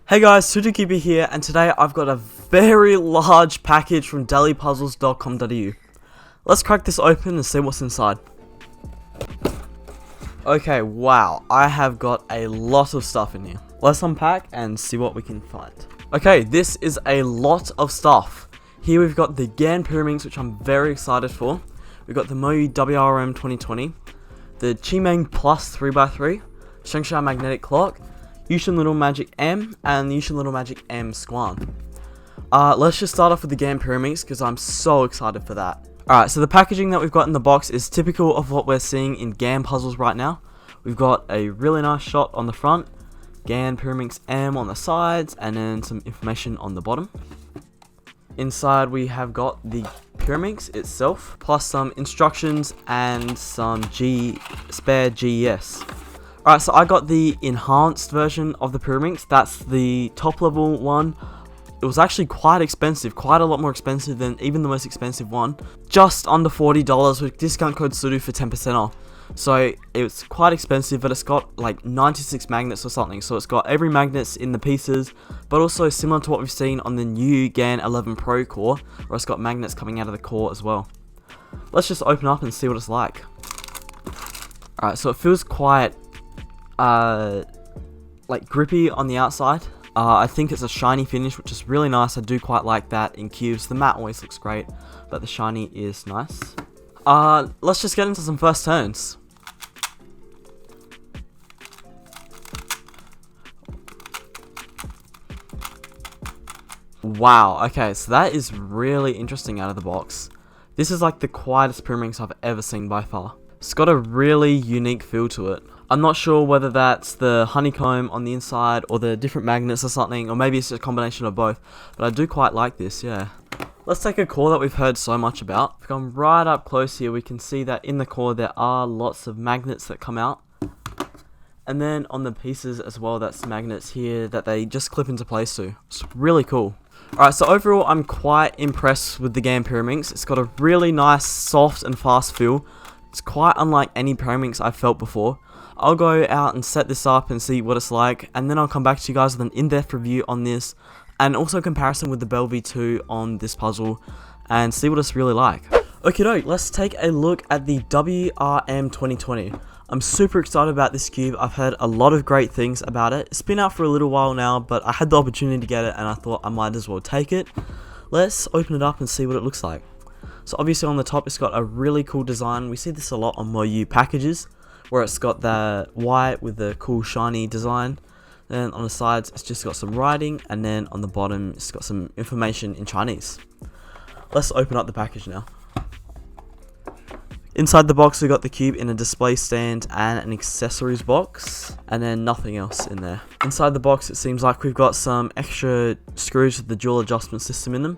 Hey guys, Sudu here, and today I've got a very large package from DAILYPUZZLES.com.au. Let's crack this open and see what's inside. Okay, wow, I have got a lot of stuff in here. Let's unpack and see what we can find. Okay, this is a lot of stuff. Here we've got the Gan Pyraminx, which I'm very excited for. We've got the YOOU WRM 2020, the Chimeng Plus 3x3, Shengsha Magnetic Clock, Yushin Little Magic M, and the Yushin Little Magic M Squan. Let's just start off with the Gan Pyraminx because I'm so excited for that. Alright, so the packaging that we've got in the box is typical of what we're seeing in Gan puzzles right now. We've got a really nice shot on the front, Gan Pyraminx M on the sides, and then some information on the bottom. Inside we have got the Pyraminx itself, plus some instructions and some spare GES. Alright, so I got the enhanced version of the Pyraminx. That's the top level one. It was actually quite expensive, quite a lot more expensive than even the most expensive one. Just under $40 with discount code Sudu for 10% off. So it's quite expensive, but it's got like 96 magnets or something. So it's got every magnets in the pieces, but also similar to what we've seen on the new Gan 11 Pro core, where it's got magnets coming out of the core as well. Let's just open up and see what it's like. Alright, so it feels quite like grippy on the outside. I think it's a shiny finish, which is really nice. I do quite like that in cubes. The matte always looks great, but the shiny is nice. Let's just get into some first turns. Wow, okay, so that is really interesting out of the box. This is like the quietest Pyraminx I've ever seen by far. It's got a really unique feel to it. I'm not sure whether that's the honeycomb on the inside or the different magnets or something, or maybe it's just a combination of both, but I do quite like this, yeah. Let's take a core that we've heard so much about. If we come right up close here, we can see that in the core there are lots of magnets that come out. And then on the pieces as well, that's magnets here that they just clip into place to. It's really cool. Alright, so overall I'm quite impressed with the Gan Pyraminx. It's got a really nice, soft and fast feel. It's quite unlike any Pyraminx I've felt before. I'll go out and set this up and see what it's like, and then I'll come back to you guys with an in-depth review on this, and also comparison with the Bell V2 on this puzzle, and see what it's really like. Okie let's take a look at the WRM 2020. I'm super excited about this cube. I've heard a lot of great things about it. It's been out for a little while now, but I had the opportunity to get it, and I thought I might as well take it. Let's open it up and see what it looks like. So obviously on the top it's got a really cool design. We see this a lot on YOOU packages, where it's got the white with the cool shiny design. Then on the sides it's just got some writing, and then on the bottom it's got some information in Chinese. Let's open up the package now. Inside the box we got the cube in a display stand and an accessories box, and then nothing else in there. Inside the box it seems like we've got some extra screws with the dual adjustment system in them,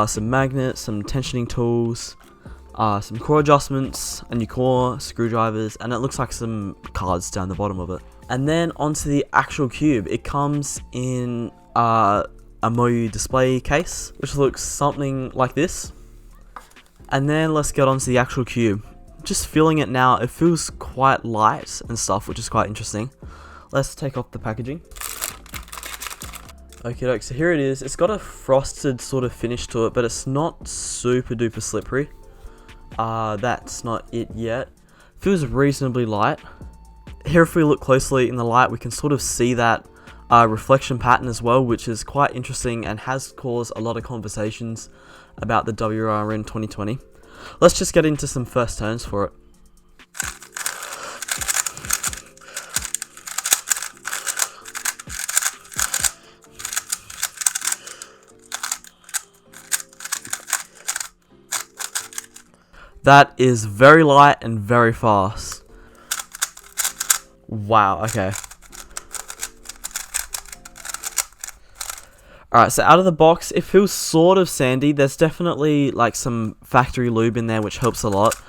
some magnets, some tensioning tools, some core adjustments, a new core, screwdrivers, and it looks like some cards down the bottom of it. And then onto the actual cube. It comes in a YOOU display case, which looks something like this. And then let's get onto the actual cube. Just feeling it now, it feels quite light and stuff, which is quite interesting. Let's take off the packaging. Okay, so here it is. It's got a frosted sort of finish to it, but it's not super duper slippery. That's not it yet. Feels reasonably light. Here if we look closely in the light, we can sort of see that reflection pattern as well, which is quite interesting and has caused a lot of conversations about the WRM 2020. Let's just get into some first turns for it. That is very light and very fast. Wow, okay. Alright, so out of the box, it feels sort of sandy. There's definitely like some factory lube in there, which helps a lot.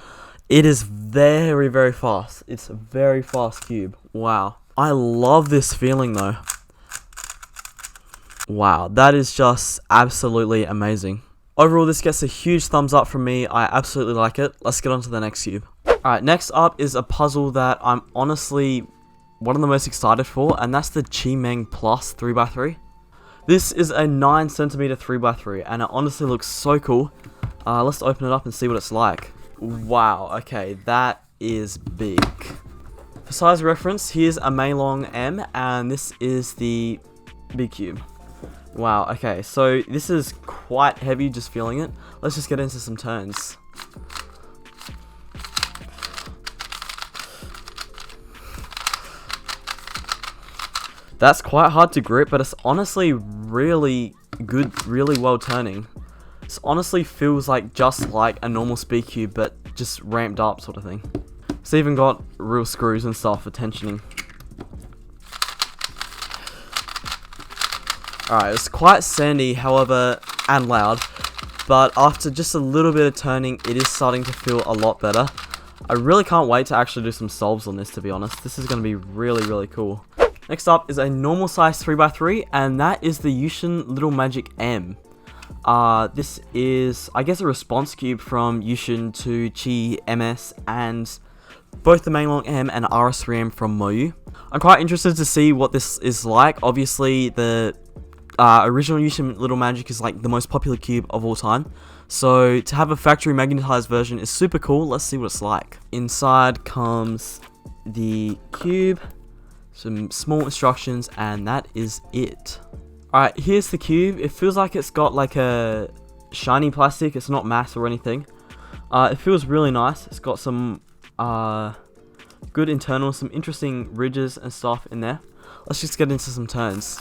It is very, very fast. It's a very fast cube. Wow. I love this feeling though. Wow, that is just absolutely amazing. Overall, this gets a huge thumbs up from me. I absolutely like it. Let's get on to the next cube. Alright, next up is a puzzle that I'm honestly one of the most excited for, and that's the Chi Plus 3x3. This is a 9cm 3x3, and it honestly looks so cool. Let's open it up and see what it's like. Wow, okay, that is big. For size reference, here's a Maylong M, and this is the big cube. Wow, okay, so this is quite heavy, just feeling it. Let's just get into some turns. That's quite hard to grip, but it's honestly really good, really well turning. This honestly feels like just like a normal speed cube, but just ramped up sort of thing. It's even got real screws and stuff for tensioning. Alright, it's quite sandy, however, and loud, but after just a little bit of turning, it is starting to feel a lot better. I really can't wait to actually do some solves on this, to be honest. This is going to be really, really cool. Next up is a normal size 3x3, and that is the YOOO Little Magic M. This is, I guess, a response cube from YOOO to Chi MS and both the Maylong M and RS3M from YOOU. I'm quite interested to see what this is like. Obviously, the original YOOO Little Magic is like the most popular cube of all time. So to have a factory magnetized version is super cool. Let's see what it's like. Inside comes the cube, some small instructions, and that is it. Alright, here's the cube. It feels like it's got like a shiny plastic. It's not matte or anything. It feels really nice. It's got some good internals, some interesting ridges and stuff in there. Let's just get into some turns.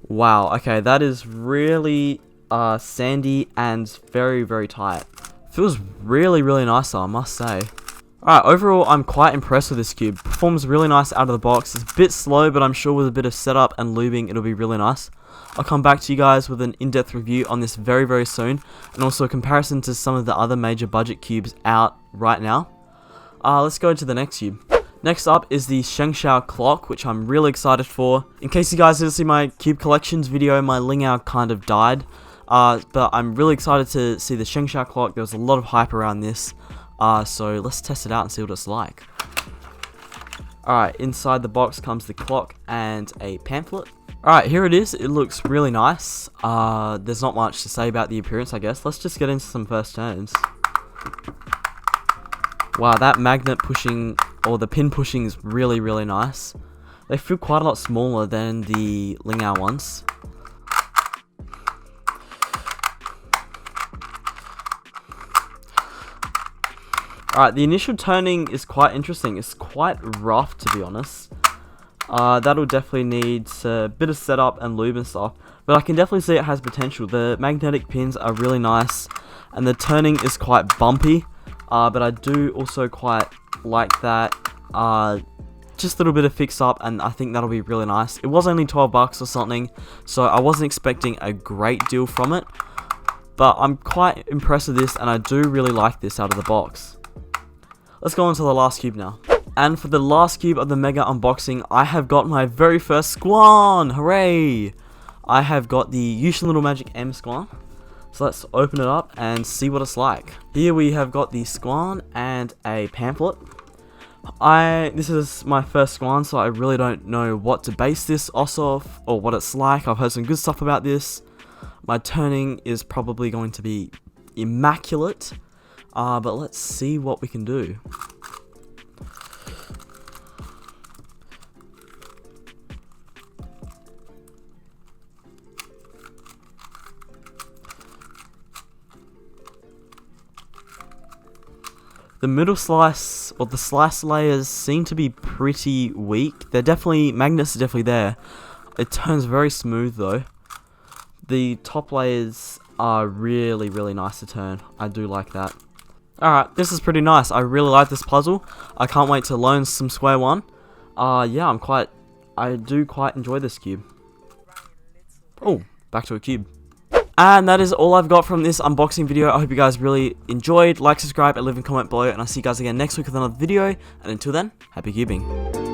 Wow, okay, that is really sandy and very, very tight. Feels really, really nice though, I must say. Alright, overall, I'm quite impressed with this cube. Performs really nice out of the box. It's a bit slow, but I'm sure with a bit of setup and lubing, it'll be really nice. I'll come back to you guys with an in-depth review on this very, very soon, and also a comparison to some of the other major budget cubes out right now. Let's go to the next cube. Next up is the Shengshao clock, which I'm really excited for. In case you guys didn't see my cube collections video, my Lingao kind of died. But I'm really excited to see the Shengshao clock. There was a lot of hype around this. So let's test it out and see what it's like. Alright, inside the box comes the clock and a pamphlet. Alright, here it is. It looks really nice. There's not much to say about the appearance, I guess. Let's just get into some first turns. Wow, that magnet pushing, or the pin pushing, is really, really nice. They feel quite a lot smaller than the Lingao ones. Alright, the initial turning is quite interesting. It's quite rough, to be honest. That'll definitely need a bit of setup and lube and stuff. But I can definitely see it has potential. The magnetic pins are really nice, and the turning is quite bumpy. But I do also quite like that. Just a little bit of fix up, and I think that'll be really nice. It was only 12 bucks or something, so I wasn't expecting a great deal from it. But I'm quite impressed with this, and I do really like this out of the box. Let's go on to the last cube now. And for the last cube of the mega unboxing, I have got my very first Squan! Hooray! I have got the YOOO Little Magic M Squan. So let's open it up and see what it's like. Here we have got the Squan and a pamphlet. This is my first Squan, so I really don't know what to base this off of, or what it's like. I've heard some good stuff about this. My turning is probably going to be immaculate. But let's see what we can do. The middle slice, or the slice layers, seem to be pretty weak. They're definitely, magnets are definitely there. It turns very smooth though. The top layers are really, really nice to turn. I do like that. Alright, this is pretty nice. I really like this puzzle. I can't wait to learn some square one. Yeah, I do quite enjoy this cube. Oh, back to a cube. And that is all I've got from this unboxing video. I hope you guys really enjoyed. Like, subscribe, and leave a comment below. And I'll see you guys again next week with another video. And until then, happy cubing.